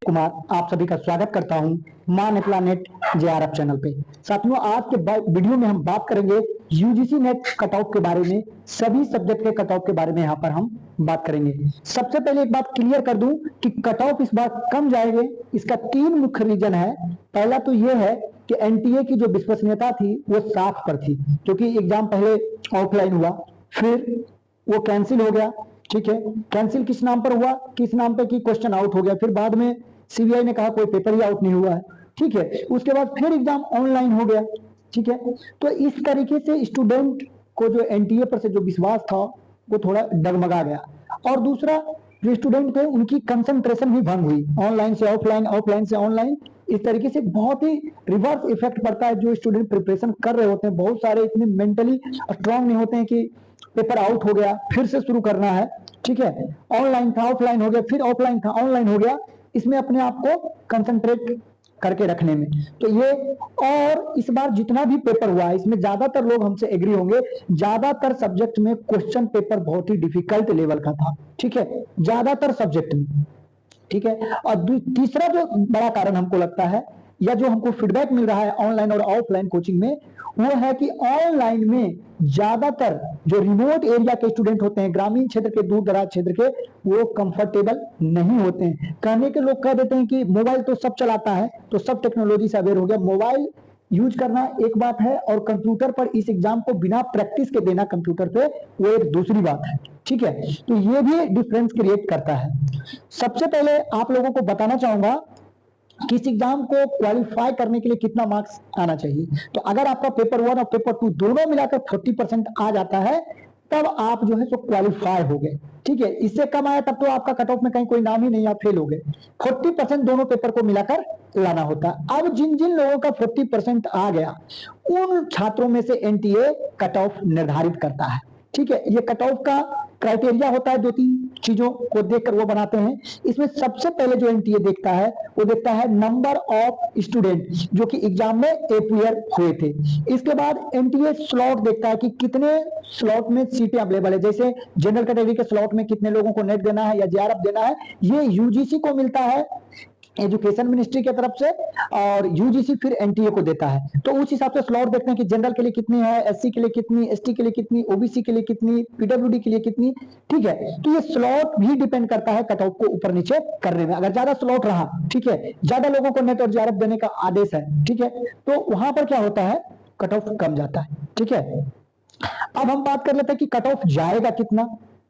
कुमार आप सभी का स्वागत करता हूं मां नेटला नेट जेआरएफ चैनल पे। साथियों, आज के वीडियो में हम बात करेंगे यूजीसी नेट कट ऑफ के बारे में। सभी सब्जेक्ट के कट ऑफ के बारे में यहाँ पर हम बात करेंगे। सबसे पहले एक बात क्लियर कर दूं कि कट ऑफ इस बार कम जाएंगे। इसका 3 मुख्य रीजन है। पहला तो यह है कि एनटीए की जो विश्वसनीयता थी वो 60 पर थी, क्योंकि एग्जाम पहले ऑफलाइन हुआ, फिर वो कैंसिल हो गया। ठीक है, कैंसिल किस नाम पर हुआ, किस नाम पे कि क्वेश्चन आउट हो गया, फिर बाद में सीबीआई ने कहा कोई पेपर ही आउट नहीं हुआ है। ठीक है, उसके बाद फिर एग्जाम ऑनलाइन हो गया। ठीक है, तो इस तरीके से स्टूडेंट को जो एनटीए पर से जो विश्वास था वो थोड़ा डगमगा गया। और दूसरा, जो स्टूडेंट थे उनकी कंसंट्रेशन भी भंग हुई। ऑनलाइन से ऑफलाइन, ऑफलाइन से ऑनलाइन, इस तरीके से बहुत ही रिवर्स इफेक्ट पड़ता है। जो स्टूडेंट प्रिपरेशन कर रहे होते हैं, बहुत सारे इतने मेंटली स्ट्रांग नहीं होते हैं कि पेपर आउट हो गया फिर से शुरू करना है। ठीक है, ऑनलाइन था ऑफलाइन हो गया, फिर ऑफलाइन था ऑनलाइन हो गया, इसमें अपने आप को कंसंट्रेट करके रखने में। तो ये, और इस बार जितना भी पेपर हुआ है इसमें ज्यादातर लोग हमसे एग्री होंगे, ज्यादातर सब्जेक्ट में क्वेश्चन पेपर बहुत ही डिफिकल्ट लेवल का था। ठीक है, ज्यादातर सब्जेक्ट में। ठीक है, और तीसरा जो बड़ा कारण हमको लगता है, या जो हमको फीडबैक मिल रहा है ऑनलाइन और ऑफलाइन कोचिंग में, वो है कि ऑनलाइन में ज्यादातर जो रिमोट एरिया के स्टूडेंट होते हैं, ग्रामीण क्षेत्र के, दूर दराज क्षेत्र के, वो कंफर्टेबल नहीं होते हैं। कहने के लोग कह देते हैं कि मोबाइल तो सब चलाता है, तो सब टेक्नोलॉजी से अवेयर हो गया। मोबाइल यूज करना एक बात है, और कंप्यूटर पर इस एग्जाम को बिना प्रैक्टिस के देना कंप्यूटर पे, वो एक दूसरी बात है। ठीक है, तो ये भी डिफरेंस क्रिएट करता है। सबसे पहले आप लोगों को बताना चाहूंगा कि इस एग्जाम को क्वालिफाई करने के लिए कितना मार्क्स आना चाहिए। तो अगर आपका पेपर 1 और पेपर 2 दोनों मिलाकर 40% आ जाता है, तब आप जो है तो क्वालिफाई हो गए। ठीक है, इससे कम आया तब तो आपका कट ऑफ में कहीं कोई नाम ही नहीं, आप फेल हो गए। 40% दोनों पेपर को मिलाकर लाना होता है। अब जिन जिन लोगों का 40% आ गया, उन छात्रों में से एनटीए कट ऑफ निर्धारित करता है। ठीक है, ये कट ऑफ का क्राइटेरिया होता है, 2-3 चीजों को देखकर वो बनाते हैं। इसमें सबसे पहले जो एनटीए देखता है, वो देखता है नंबर ऑफ स्टूडेंट जो कि एग्जाम में अपियर हुए थे। इसके बाद एनटीए स्लॉट देखता है कि कितने स्लॉट में सीटें अवेलेबल है। जैसे जनरल कैटेगरी के स्लॉट में कितने लोगों को नेट देना है या जेआरएफ देना है, ये यूजीसी को मिलता है एजुकेशन मिनिस्ट्री की तरफ से, और यूजीसी फिर एनटीए को देता है। तो उस हिसाब से स्लॉट देखते हैं कि जनरल के लिए कितनी है, एससी के लिए कितनी, एसटी के लिए कितनी, ओबीसी के लिए कितनी, पीडब्ल्यूडी के लिए कितनी। ठीक है, तो ये स्लॉट भी डिपेंड करता है कट ऑफ को ऊपर नीचे करने में। अगर ज्यादा स्लॉट रहा, ठीक है, ज्यादा लोगों को नेट और जेआरएफ देने का आदेश है, ठीक है, तो वहां पर क्या होता है, कट ऑफ कम जाता है। ठीक है, अब हम बात कर लेते हैं कि कट ऑफ जाएगा कितना।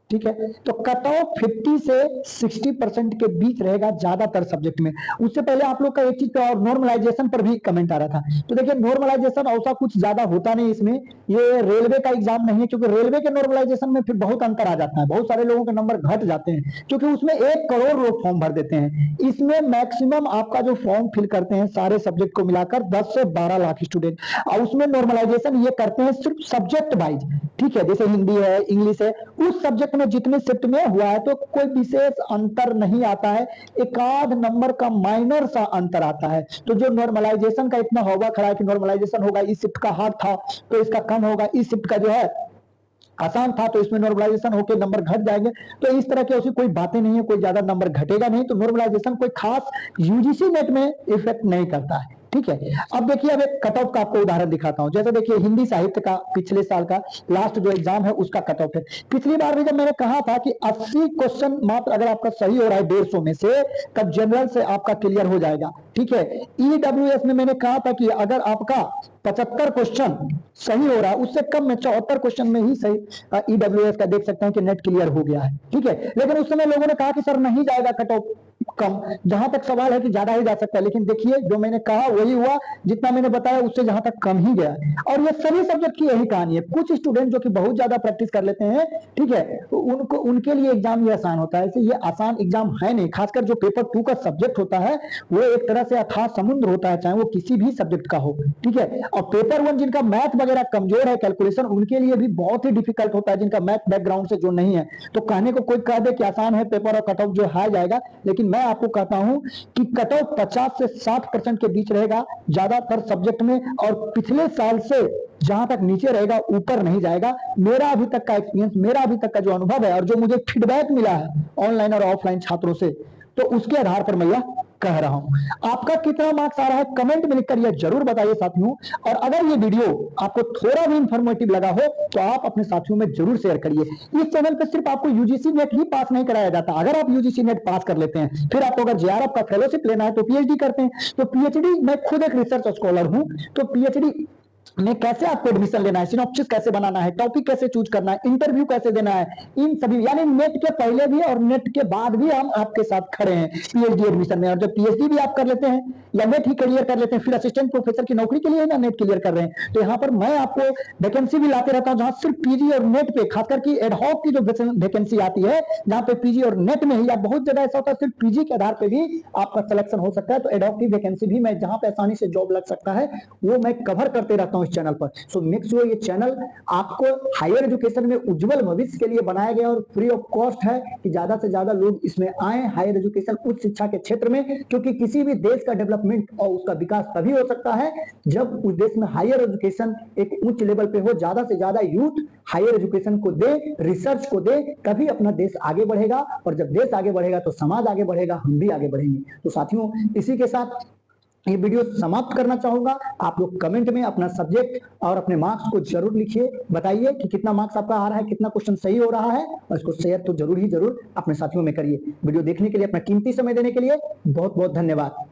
ठीक है, तो कट ऑफ 50 से 60% के बीच रहेगा ज्यादातर सब्जेक्ट में। उससे पहले आप लोग का एक चीज पे और नॉर्मलाइजेशन पर भी कमेंट आ रहा था, तो देखिए नॉर्मलाइजेशन ऐसा कुछ ज्यादा होता नहीं इसमें। ये रेलवे का एग्जाम नहीं है, क्योंकि रेलवे के नॉर्मलाइजेशन में फिर बहुत अंतर आ जाता है, बहुत सारे लोगों के नंबर घट जाते हैं, क्योंकि उसमें 1 करोड़ लोग फॉर्म भर देते हैं। इसमें मैक्सिमम आपका जो फॉर्म फिल करते हैं सारे सब्जेक्ट को मिलाकर 10 से 12 लाख स्टूडेंट, और उसमें नॉर्मलाइजेशन ये करते हैं सिर्फ सब्जेक्ट वाइज। ठीक है, जैसे हिंदी है, इंग्लिश है, उस सब्जेक्ट में जितने शिफ्ट में हुआ है तो कोई विशेष अंतर नहीं आता है, एक आध नंबर का माइनर सा अंतर आता है। तो जो नॉर्मलाइजेशन का इतना हवा खड़ा है कि नॉर्मलाइजेशन होगा, इस शिफ्ट का हार्ड था तो इसका कम होगा, इस शिफ्ट का जो है आसान था तो इसमें नॉर्मलाइजेशन होकर नंबर घट जाएंगे, तो इस तरह की ऐसी कोई बातें नहीं है, कोई ज्यादा नंबर घटेगा नहीं। तो नॉर्मलाइजेशन कोई खास यूजीसी नेट में इफेक्ट नहीं करता है। ठीक है, अब देखिए, अब एक कट ऑफ का आपको उदाहरण दिखाता हूं। जैसे देखिए, हिंदी साहित्य का पिछले साल का लास्ट जो एग्जाम है उसका कट ऑफ है। पिछली बार भी जब मैंने कहा था कि 80 क्वेश्चन मात्र अगर आपका सही हो रहा है 150 में से, तब जनरल से आपका क्लियर हो जाएगा। ठीक है, ईडब्ल्यूएस में मैंने कहा था कि अगर आपका 75 क्वेश्चन सही हो रहा है, उससे कम में 74 क्वेश्चन में ही सही ईडब्ल्यूएस का देख सकते हैं कि नेट क्लियर हो गया है। ठीक है, लेकिन उस समय लोगों ने कहा कि सर नहीं जाएगा कट ऑफ कम, जहां तक सवाल है कि ज्यादा ही जा सकता है, लेकिन देखिए जो मैंने कहा वही हुआ, जितना मैंने बताया उससे जहां तक कम ही गया। और ये सभी सब्जेक्ट की यही कहानी है। कुछ स्टूडेंट जो कि बहुत ज्यादा प्रैक्टिस कर लेते हैं, ठीक है, तो उनको, उनके लिए एग्जाम ये आसान होता है। ऐसे ये आसान एग्जाम है नहीं, खासकर जो पेपर 2 का सब्जेक्ट होता है वो एक तरह से अथाह समुद्र होता है, चाहे वो किसी भी सब्जेक्ट का हो। ठीक है, और पेपर 1 जिनका मैथ वगैरह कमजोर है, कैलकुलेशन, उनके लिए भी बहुत ही डिफिकल्ट होता है, जिनका मैथ बैकग्राउंड से जो नहीं है। तो कहने को कोई कह दे कि आसान है पेपर और कट ऑफ जो हाई जाएगा, लेकिन मैं आपको कहता हूं कि कट ऑफ 50 से 60% के बीच रहेगा ज्यादातर सब्जेक्ट में। और पिछले साल से जहां तक नीचे रहेगा ऊपर नहीं जाएगा। मेरा अभी तक का एक्सपीरियंस, मेरा अभी तक का जो अनुभव है और जो मुझे फीडबैक मिला है ऑनलाइन और ऑफलाइन छात्रों से, तो उसके आधार पर मैं यह कह रहा हूं। आपका कितना मार्क्स आ रहा है कमेंट में लिखकर यह जरूर बताइए साथियों। और अगर ये वीडियो आपको थोड़ा भी इंफॉर्मेटिव लगा हो तो आप अपने साथियों में जरूर शेयर करिए। इस चैनल पे सिर्फ आपको यूजीसी नेट ही पास नहीं कराया जाता। अगर आप यूजीसी नेट पास कर लेते हैं, फिर आपको अगर जेआरएफ का फेलोशिप लेना है तो पीएचडी करते हैं। तो पीएचडी, मैं खुद एक रिसर्च स्कॉलर हूं, तो पीएचडी में कैसे आपको एडमिशन लेना है, सिनॉप्सिस कैसे बनाना है, टॉपिक कैसे चूज करना है, इंटरव्यू कैसे देना है, इन सभी, यानी नेट के पहले भी और नेट के बाद भी हम आपके साथ खड़े हैं पीएचडी एडमिशन में। और जब पीएचडी भी आप कर लेते हैं या नेट ही क्लियर कर लेते हैं, फिर असिस्टेंट प्रोफेसर की नौकरी के लिए ना नेट क्लियर कर रहे हैं, तो यहाँ पर मैं आपको वैकेंसी भी लाते रहता हूँ जहां सिर्फ पीजी और नेट पे, खासकर की एडहॉक की जो वैकेंसी आती है जहां पे पीजी और नेट में ही, या बहुत ज्यादा ऐसा होता है सिर्फ पीजी के आधार पर भी आपका सिलेक्शन हो सकता है, तो एडहॉक की वैकेंसी भी मैं जहां पे आसानी से जॉब लग सकता है वो मैं कवर करते रहता हूँ इस चैनल पर। सो मेक श्योर ये चैनल आपको हायर एजुकेशन में उज्जवल भविष्य के लिए बनाया गया और फ्री ऑफ कॉस्ट है कि ज्यादा से ज्यादा लोग इसमें आए, हायर एजुकेशन, उच्च शिक्षा के क्षेत्र में, क्योंकि किसी भी देश का डेवलपमेंट और उसका विकास तभी हो सकता है जब उस देश में हायर एजुकेशन एक उच्च लेवल पे हो, ज्यादा से ज्यादा यूथ हायर एजुकेशन को दे, रिसर्च को दे, तभी अपना देश आगे बढ़ेगा। और जब देश आगे बढ़ेगा तो समाज आगे बढ़ेगा, हम भी आगे बढ़ेंगे। तो साथियों, इसी के साथ ये वीडियो समाप्त करना चाहूंगा। आप लोग कमेंट में अपना सब्जेक्ट और अपने मार्क्स को जरूर लिखिए, बताइए कि कितना मार्क्स आपका आ रहा है, कितना क्वेश्चन सही हो रहा है, और इसको शेयर तो जरूर ही जरूर अपने साथियों में करिए। वीडियो देखने के लिए, अपना कीमती समय देने के लिए बहुत बहुत धन्यवाद।